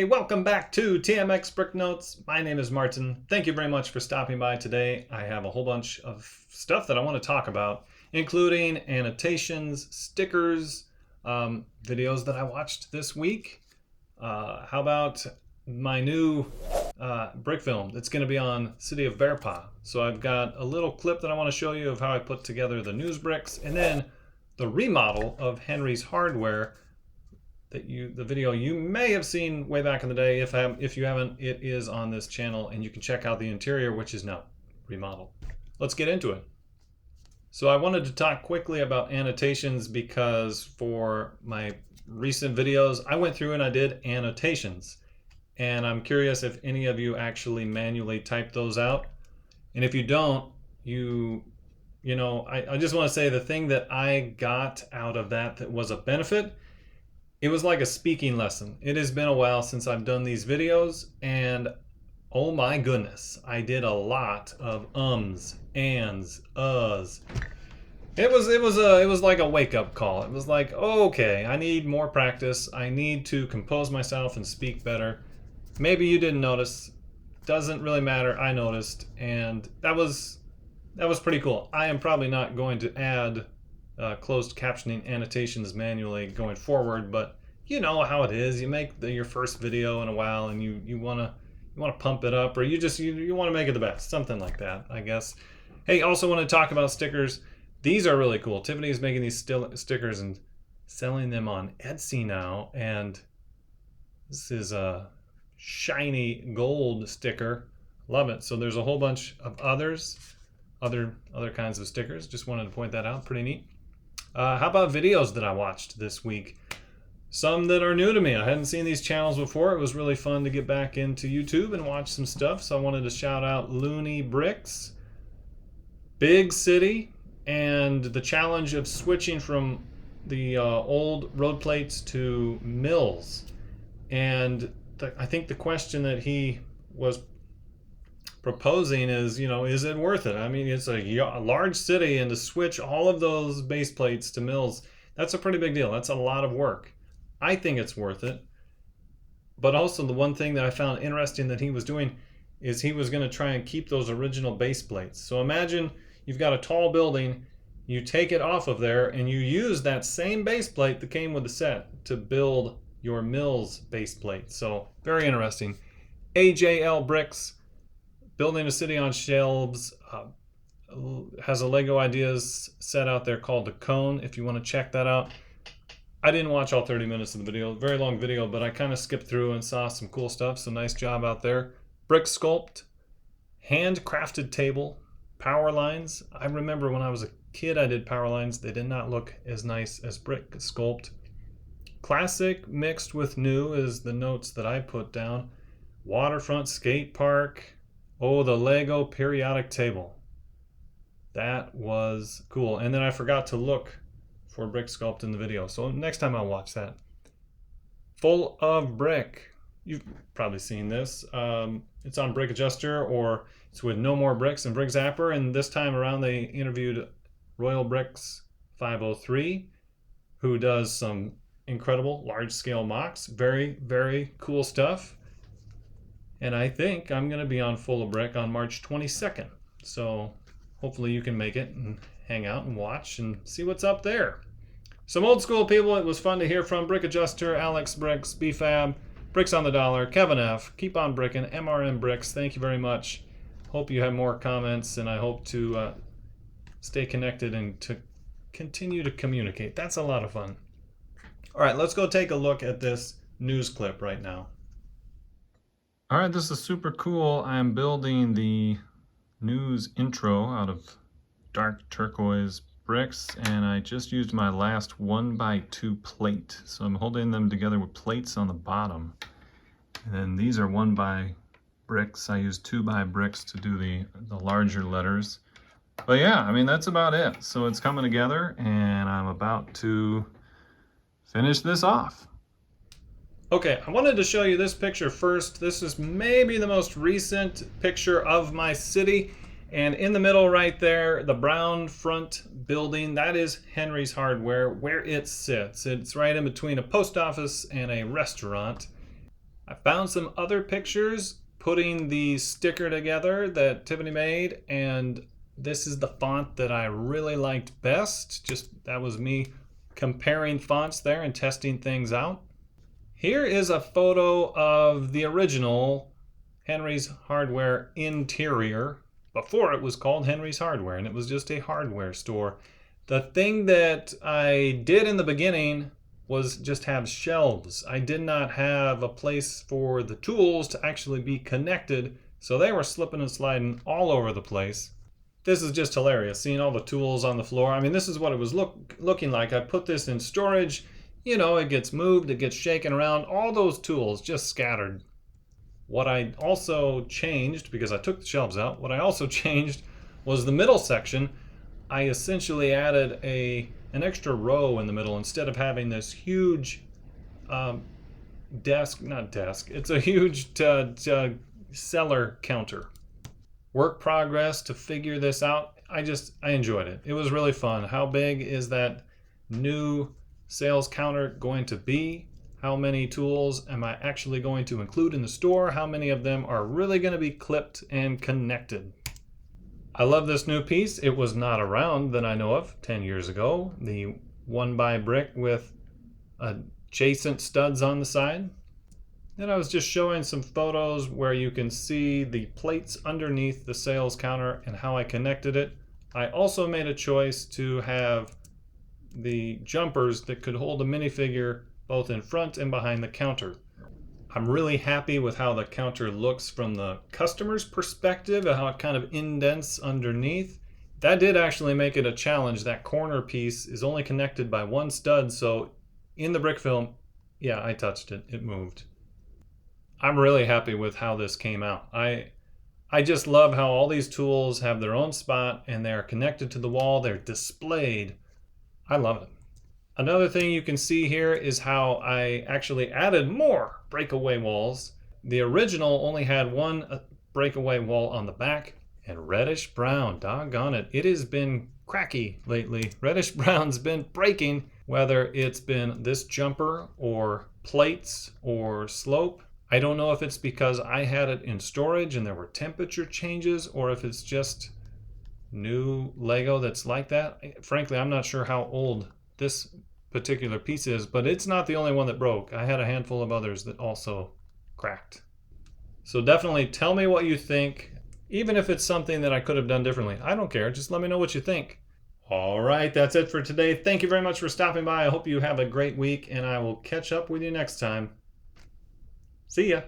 welcome back to TMX Brick Notes. My name is Martin. Thank you very much for stopping by today. I have a whole bunch of stuff that I want to talk about, including annotations, stickers, videos that I watched this week. How about my new brick film that's going to be on City of Bear Paw. So I've got a little clip that I want to show you of how I put together the news bricks, and then the remodel of Henry's Hardware. The video you may have seen way back in the day. If you haven't, it is on this channel, and you can check out the interior, which is now remodeled. Let's get into it. So I wanted to talk quickly about annotations because for my recent videos, I went through and I did annotations. And I'm curious if any of you actually manually type those out. And if you don't, I just want to say the thing that I got out of that was a benefit. It was like a speaking lesson. It has been a while since I've done these videos, and oh my goodness, I did a lot of ums, ands, uhs. It was like a wake-up call. It was like, okay, I need more practice. I need to compose myself and speak better. Maybe you didn't notice. Doesn't really matter. I noticed, and that was pretty cool. I am probably not going to add closed captioning annotations manually going forward, but you know how it is. You make your first video in a while, and you want to pump it up, or you want to make it the best, something like that, I guess. Hey, also want to talk about stickers. These are really cool. Tiffany is making these stickers and selling them on Etsy now, and this is a shiny gold sticker. Love it. So there's a whole bunch of other kinds of stickers. Just wanted to point that out. Pretty neat. How about videos that I watched this week? Some that are new to me. I hadn't seen these channels before. It was really fun to get back into YouTube and watch some stuff. So I wanted to shout out Looney Bricks, Big City, and the challenge of switching from the old road plates to mills. And I think the question that he was proposing is, is it worth it? I mean, it's a large city, and to switch all of those base plates to mills, that's a pretty big deal. That's a lot of work. I think it's worth it. But also the one thing that I found interesting that he was doing is he was going to try and keep those original base plates. So imagine you've got a tall building, you take it off of there, and you use that same base plate that came with the set to build your mill's base plate. So very interesting. AleksBricks, building a city on shelves, has a Lego ideas set out there called the Cone, if you want to check that out. I didn't watch all 30 minutes of the video, very long video, but I kind of skipped through and saw some cool stuff, so nice job out there. Brick Sculpt, handcrafted table, power lines. I remember when I was a kid I did power lines. They did not look as nice as Brick Sculpt. Classic mixed with new is the notes that I put down. Waterfront skate park. Oh, the Lego periodic table. That was cool. And then I forgot to look for Brick Sculpt in the video, so next time I'll watch that. Full of Brick. You've probably seen this. It's on Brick Adjuster, or it's with No More Bricks and Brick Zapper, and this time around they interviewed Royal Bricks 503, who does some incredible large-scale MOCs. Very, very cool stuff. And I think I'm going to be on Full of Brick on March 22nd. So hopefully you can make it and hang out and watch and see what's up there. Some old school people it was fun to hear from. Brick Adjuster, AleksBricks, BFAB, Bricks on the Dollar, Kevin F. Keep on bricking, MRN Bricks. Thank you very much. Hope you have more comments, and I hope to stay connected and to continue to communicate. That's a lot of fun. All right, let's go take a look at this news clip right now. All right, this is super cool. I'm building the news intro out of dark turquoise bricks, and I just used my last 1x2 plate. So I'm holding them together with plates on the bottom. And then these are 1x bricks. I use 2x bricks to do the larger letters. But yeah, I mean, that's about it. So it's coming together, and I'm about to finish this off. Okay, I wanted to show you this picture first. This is maybe the most recent picture of my city. And in the middle right there, the brown front building, that is Henry's Hardware, where it sits. It's right in between a post office and a restaurant. I found some other pictures putting the sticker together that Tiffany made, and this is the font that I really liked best. That was me comparing fonts there and testing things out. Here is a photo of the original Henry's Hardware interior before it was called Henry's Hardware and it was just a hardware store. The thing that I did in the beginning was just have shelves. I did not have a place for the tools to actually be connected, so they were slipping and sliding all over the place. This is just hilarious, seeing all the tools on the floor. I mean, this is what it was looking like. I put this in storage, you know, it gets moved, it gets shaken around, all those tools just scattered. What I also changed, because I took the shelves out, what I also changed was the middle section. I essentially added an extra row in the middle instead of having this huge it's a huge seller counter. Work progress to figure this out. I enjoyed it. It was really fun. How big is that new sales counter going to be? How many tools am I actually going to include in the store? How many of them are really going to be clipped and connected? I love this new piece. It was not around that I know of 10 years ago. The 1x brick with adjacent studs on the side. Then I was just showing some photos where you can see the plates underneath the sales counter and how I connected it. I also made a choice to have the jumpers that could hold a minifigure both in front and behind the counter. I'm really happy with how the counter looks from the customer's perspective and how it kind of indents underneath. That did actually make it a challenge. That corner piece is only connected by one stud, so in the brick film, yeah, I touched it, it moved. I'm really happy with how this came out. I just love how all these tools have their own spot and they're connected to the wall, they're displayed. I love it. Another thing you can see here is how I actually added more breakaway walls. The original only had one breakaway wall on the back and reddish brown, doggone it. It has been cracky lately. Reddish brown's been breaking, whether it's been this jumper or plates or slope. I don't know if it's because I had it in storage and there were temperature changes or if it's just new Lego that's like that. Frankly, I'm not sure how old this particular piece is, but it's not the only one that broke. I had a handful of others that also cracked. So definitely tell me what you think, even if it's something that I could have done differently. I don't care, just let me know what you think. All right, that's it for today. Thank you very much for stopping by. I hope you have a great week and I will catch up with you next time. See ya.